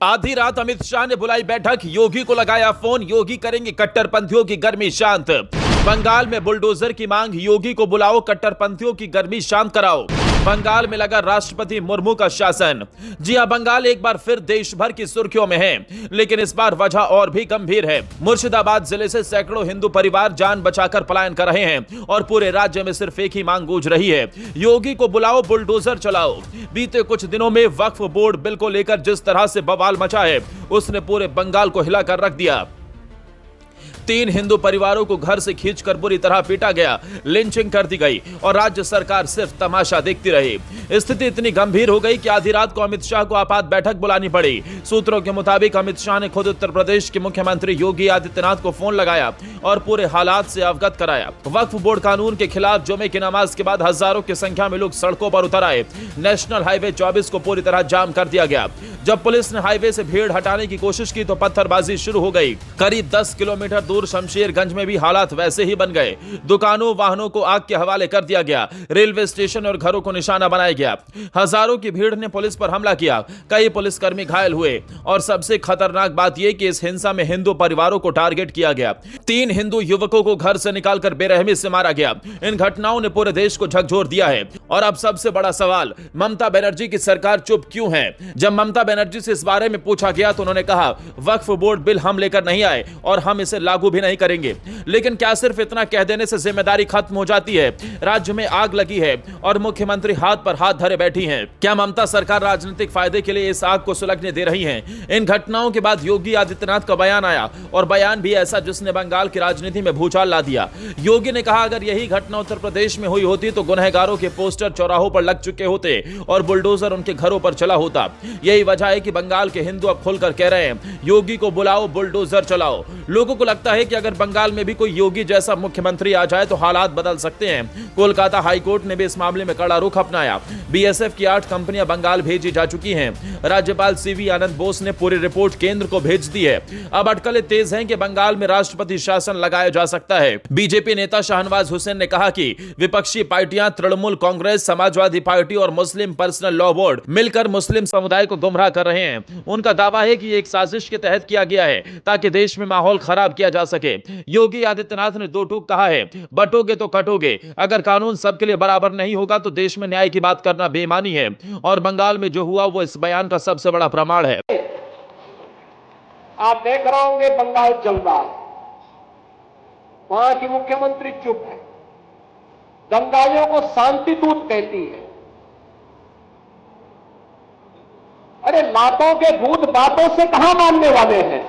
आधी रात अमित शाह ने बुलाई बैठक, योगी को लगाया फोन, योगी करेंगे कट्टरपंथियों की गर्मी शांत। बंगाल में बुलडोजर की मांग, योगी को बुलाओ, कट्टरपंथियों की गर्मी शांत कराओ। बंगाल में लगा राष्ट्रपति मुर्मू का शासन। जी हां, बंगाल एक बार फिर देश भर की सुर्खियों में है, लेकिन इस बार वजह और भी गंभीर है। मुर्शिदाबाद जिले से सैकड़ों हिंदू परिवार जान बचाकर पलायन कर रहे हैं और पूरे राज्य में सिर्फ एक ही मांग गूंज रही है, योगी को बुलाओ, बुलडोजर चलाओ। बीते कुछ दिनों में वक्फ बोर्ड बिल को लेकर जिस तरह से बवाल मचा है, उसने पूरे बंगाल को हिलाकर रख दिया। 3 हिंदू परिवारों को घर से खींचकर बुरी तरह पीटा गया, लिंचिंग कर दी गई और राज्य सरकार सिर्फ तमाशा देखती रही। स्थिति इतनी गंभीर हो गई कि आधी रात को अमित शाह को आपात बैठक बुलानी पड़ी। सूत्रों के मुताबिक अमित शाह ने खुद उत्तर प्रदेश के मुख्यमंत्री योगी आदित्यनाथ को फोन लगाया और पूरे हालात से अवगत कराया। वक्फ बोर्ड कानून के खिलाफ जुमे की नमाज के बाद हजारों की संख्या में लोग सड़कों पर उतर आए। नेशनल हाईवे 24 को पूरी तरह जाम कर दिया गया। जब पुलिस ने हाईवे से भीड़ हटाने की कोशिश की तो पत्थरबाजी शुरू हो गई। करीब 10 किलोमीटर दूर शमशेरगंज में भी हालात वैसे ही बन गए। दुकानों, वाहनों को आग के हवाले कर दिया गया। रेलवे स्टेशन और घरों को निशाना बनाया गया। हजारों की भीड़ ने पुलिस पर हमला किया। कई पुलिसकर्मी घायल हुए और सबसे खतरनाक बात यह कि इस हिंसा में हिंदू परिवारों को टारगेट किया गया। 3 हिंदू युवकों को घर से निकालकर बेरहमी से मारा गया। इन घटनाओं ने पूरे देश को झकझोर दिया है। और अब सबसे बड़ा सवाल, ममता बनर्जी की सरकार चुप क्यों है? जब ममता बनर्जी से इस बारे में पूछा गया तो उन्होंने कहा, वक्फ बोर्ड बिल हम लेकर नहीं आए और हम इसे लागू भी नहीं करेंगे। लेकिन क्या सिर्फ इतना कह देने से जिम्मेदारी खत्म हो जाती है? राज्य में आग लगी है और मुख्यमंत्री हाथ पर हाथ धरे बैठी हैं। क्या ममता सरकार राजनीतिक फायदे के लिए इस आग को सुलगने दे रही है? इन घटनाओं के बाद योगी आदित्यनाथ का बयान आया और बयान भी ऐसा जिसने बंगाल की राजनीति में भूचाल ला दिया। योगी ने कहा, अगर यही घटना उत्तर प्रदेश में हुई होती तो गुनहगारों के पोस्टर चौराहों पर लग चुके होते और बुलडोजर उनके घरों पर चला होता। यही वजह है कि बंगाल के हिंदू अब खुलकर कह रहे हैं, योगी को बुलाओ, बुलडोजर चलाओ। लोगों को लगता है कि अगर बंगाल में भी कोई योगी जैसा मुख्यमंत्री आ जाए तो हालात बदल सकते हैं। कोलकाता हाईकोर्ट ने भी इस मामले में कड़ा रुख अपनाया। बीएसएफ की 8 कंपनियां बंगाल भेजी जा चुकी हैं। राज्यपाल सीवी आनंद बोस ने पूरी रिपोर्ट केंद्र को भेज दी है। अब अटकलें तेज हैं कि बंगाल में राष्ट्रपति शासन लगाया जा सकता है। बीजेपी नेता शाहनवाज हुसैन ने कहा कि विपक्षी पार्टियां तृणमूल कांग्रेस, समाजवादी पार्टी और मुस्लिम पर्सनल लॉ बोर्ड मिलकर मुस्लिम समुदाय को गुमराह कर रहे हैं। उनका दावा है कि ये एक साजिश के तहत किया गया है ताकि देश में माहौल खराब किया जा सके। योगी आदित्यनाथ ने 2 टूक कहा है, बटोगे तो कटोगे। अगर कानून सबके लिए बराबर नहीं होगा तो देश में न्याय की बात करना बेईमानी है और बंगाल में जो हुआ वो इस बयान का सबसे बड़ा प्रमाण है। आप देख रहे होंगे बंगाल चल रहा है, वहां की मुख्यमंत्री चुप है, दंगाइयों को शांति दूत कहती है। अरे लातों के भूत बातों से कहां मानने वाले हैं?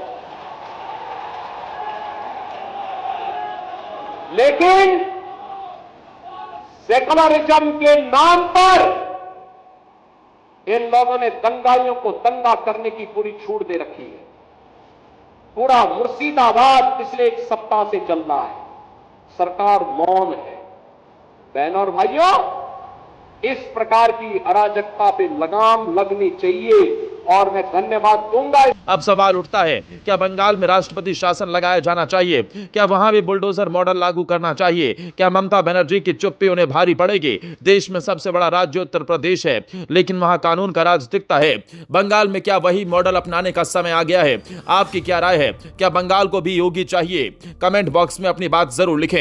लेकिन सेकुलरिज्म के नाम पर इन लोगों ने दंगाइयों को दंगा करने की पूरी छूट दे रखी है। पूरा मुर्शिदाबाद पिछले 1 सप्ताह से चल रहा है, सरकार मौन है। बहनों और भाइयों, इस प्रकार की अराजकता पे लगाम लगनी चाहिए और मैं धन्यवाद दूंगा। अब सवाल उठता है, क्या बंगाल में राष्ट्रपति शासन लगाया जाना चाहिए? क्या वहां भी बुलडोजर मॉडल लागू करना चाहिए? क्या ममता बनर्जी की चुप्पी उन्हें भारी पड़ेगी? देश में सबसे बड़ा राज्य उत्तर प्रदेश है, लेकिन वहां कानून का राज दिखता है। बंगाल में क्या वही मॉडल अपनाने का समय आ गया है? आपकी क्या राय है? क्या बंगाल को भी योगी चाहिए? कमेंट बॉक्स में अपनी बात जरूर लिखें।